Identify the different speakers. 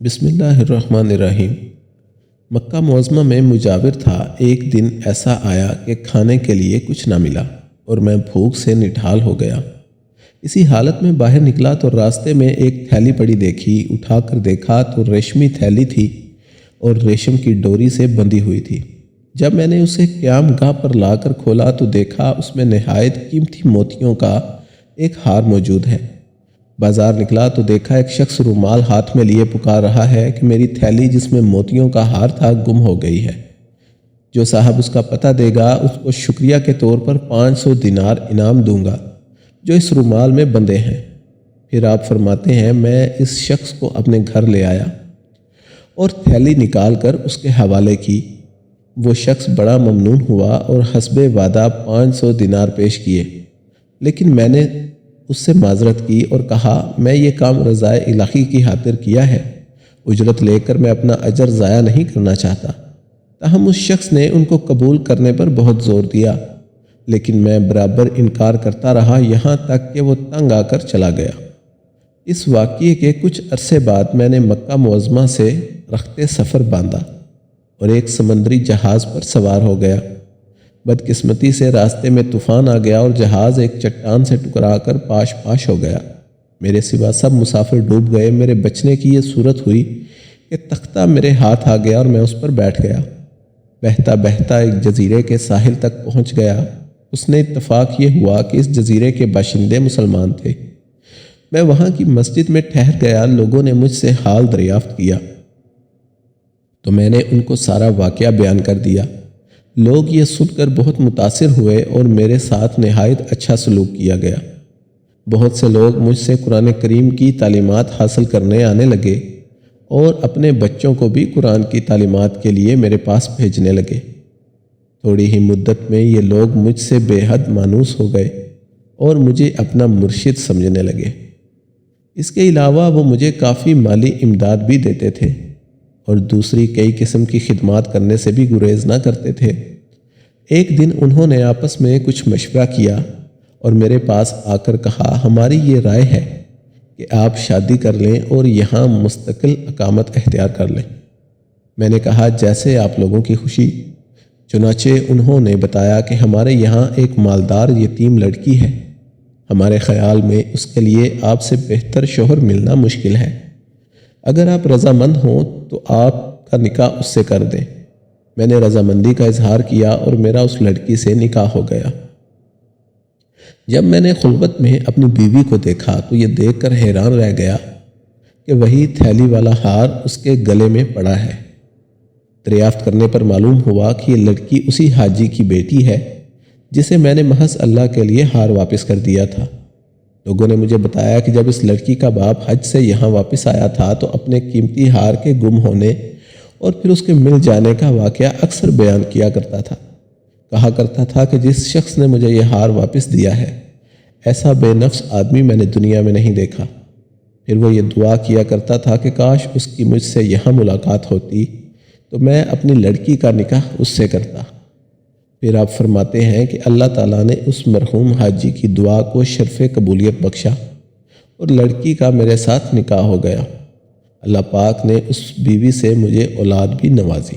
Speaker 1: بسم اللہ الرحمن الرحیم۔ مکہ معظمہ میں مجاور تھا۔ ایک دن ایسا آیا کہ کھانے کے لیے کچھ نہ ملا اور میں بھوک سے نڈھال ہو گیا۔ اسی حالت میں باہر نکلا تو راستے میں ایک تھیلی پڑی دیکھی۔ اٹھا کر دیکھا تو ریشمی تھیلی تھی اور ریشم کی ڈوری سے بندھی ہوئی تھی۔ جب میں نے اسے قیام گاہ پر لا کر کھولا تو دیکھا اس میں نہایت قیمتی موتیوں کا ایک ہار موجود ہے۔ بازار نکلا تو دیکھا ایک شخص رومال ہاتھ میں لیے پکار رہا ہے کہ میری تھیلی جس میں موتیوں کا ہار تھا گم ہو گئی ہے۔ جو صاحب اس کا پتہ دے گا اس کو شکریہ کے طور پر 500 دینار انعام دوں گا جو اس رومال میں بندھے ہیں۔ پھر آپ فرماتے ہیں میں اس شخص کو اپنے گھر لے آیا اور تھیلی نکال کر اس کے حوالے کی۔ وہ شخص بڑا ممنون ہوا اور حسب وعدہ 500 دینار پیش کیے، لیکن میں نے اس سے معذرت کی اور کہا میں یہ کام رضائے الہی کی خاطر کیا ہے، اجرت لے کر میں اپنا اجر ضائع نہیں کرنا چاہتا۔ تاہم اس شخص نے ان کو قبول کرنے پر بہت زور دیا، لیکن میں برابر انکار کرتا رہا یہاں تک کہ وہ تنگ آ کر چلا گیا۔ اس واقعے کے کچھ عرصے بعد میں نے مکہ معظمہ سے رخت سفر باندھا اور ایک سمندری جہاز پر سوار ہو گیا۔ بدقسمتی سے راستے میں طوفان آ گیا اور جہاز ایک چٹان سے ٹکرا کر پاش پاش ہو گیا۔ میرے سوا سب مسافر ڈوب گئے۔ میرے بچنے کی یہ صورت ہوئی کہ تختہ میرے ہاتھ آ گیا اور میں اس پر بیٹھ گیا۔ بہتا بہتا ایک جزیرے کے ساحل تک پہنچ گیا۔ اس نے اتفاق یہ ہوا کہ اس جزیرے کے باشندے مسلمان تھے۔ میں وہاں کی مسجد میں ٹھہر گیا۔ لوگوں نے مجھ سے حال دریافت کیا تو میں نے ان کو سارا واقعہ بیان کر دیا۔ لوگ یہ سن کر بہت متاثر ہوئے اور میرے ساتھ نہایت اچھا سلوک کیا گیا۔ بہت سے لوگ مجھ سے قرآن کریم کی تعلیمات حاصل کرنے آنے لگے اور اپنے بچوں کو بھی قرآن کی تعلیمات کے لیے میرے پاس بھیجنے لگے۔ تھوڑی ہی مدت میں یہ لوگ مجھ سے بے حد مانوس ہو گئے اور مجھے اپنا مرشد سمجھنے لگے۔ اس کے علاوہ وہ مجھے کافی مالی امداد بھی دیتے تھے اور دوسری کئی قسم کی خدمات کرنے سے بھی گریز نہ کرتے تھے۔ ایک دن انہوں نے آپس میں کچھ مشورہ کیا اور میرے پاس آ کر کہا ہماری یہ رائے ہے کہ آپ شادی کر لیں اور یہاں مستقل اقامت اختیار کر لیں۔ میں نے کہا جیسے آپ لوگوں کی خوشی۔ چنانچہ انہوں نے بتایا کہ ہمارے یہاں ایک مالدار یتیم لڑکی ہے، ہمارے خیال میں اس کے لیے آپ سے بہتر شوہر ملنا مشکل ہے۔ اگر آپ رضامند ہوں تو آپ کا نکاح اس سے کر دیں۔ میں نے رضامندی کا اظہار کیا اور میرا اس لڑکی سے نکاح ہو گیا۔ جب میں نے خلوت میں اپنی بیوی کو دیکھا تو یہ دیکھ کر حیران رہ گیا کہ وہی تھیلی والا ہار اس کے گلے میں پڑا ہے۔ دریافت کرنے پر معلوم ہوا کہ یہ لڑکی اسی حاجی کی بیٹی ہے جسے میں نے محض اللہ کے لیے ہار واپس کر دیا تھا۔ لوگوں نے مجھے بتایا کہ جب اس لڑکی کا باپ حج سے یہاں واپس آیا تھا تو اپنے قیمتی ہار کے گم ہونے اور پھر اس کے مل جانے کا واقعہ اکثر بیان کیا کرتا تھا۔ کہا کرتا تھا کہ جس شخص نے مجھے یہ ہار واپس دیا ہے ایسا بے نفس آدمی میں نے دنیا میں نہیں دیکھا۔ پھر وہ یہ دعا کیا کرتا تھا کہ کاش اس کی مجھ سے یہاں ملاقات ہوتی تو میں اپنی لڑکی کا نکاح اس سے کرتا۔ پھر آپ فرماتے ہیں کہ اللہ تعالیٰ نے اس مرحوم حاجی کی دعا کو شرف قبولیت بخشا اور لڑکی کا میرے ساتھ نکاح ہو گیا۔ اللہ پاک نے اس بیوی سے مجھے اولاد بھی نوازی۔